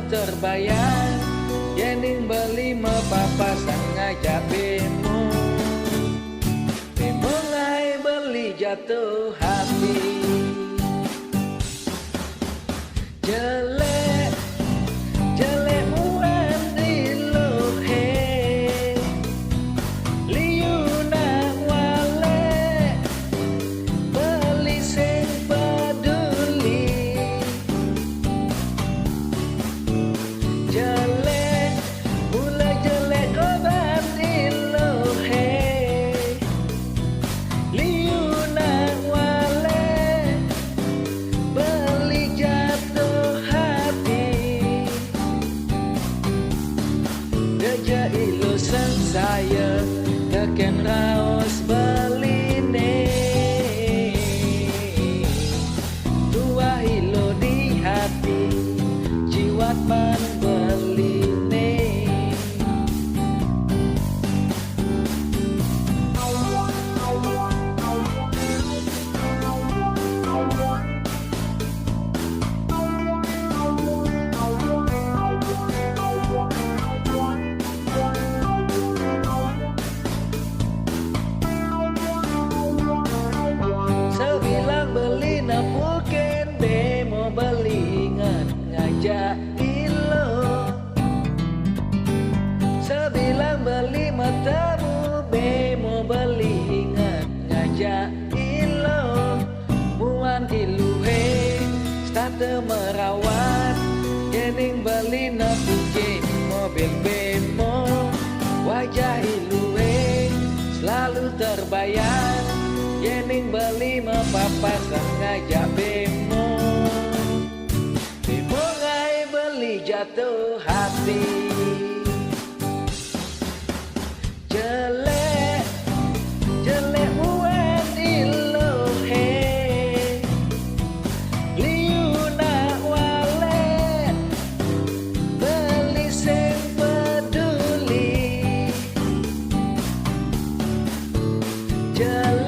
terbayang, yening beli mepapasang ngajak bemo. Bemo ngai beli jatuh hati. Jelek, jelek muan di lohe, liu nak wale, beli sing peduli. Jelek, mula jelek koban di lohe, liu nak wale, beli jatuh hati. Deja ilo sang saya, teken raos beline. Tua ilo di hati, jiwat man beline. Sebilang beli na mungkin bemo beli ingat ngajak ilo. Sebilang beli matamu bemo beli ingat ngajak ilo. Muan iluhe starte merawat, yening beli na mungkin mobil bemo. Wajah iluhe selalu terbayang, yening beli mepapasang ngajak bemo. Bemo ngai beli jatuh hati. Jelek, jelek muan ilohe, liu nak wale, beli sing peduli. Jelek,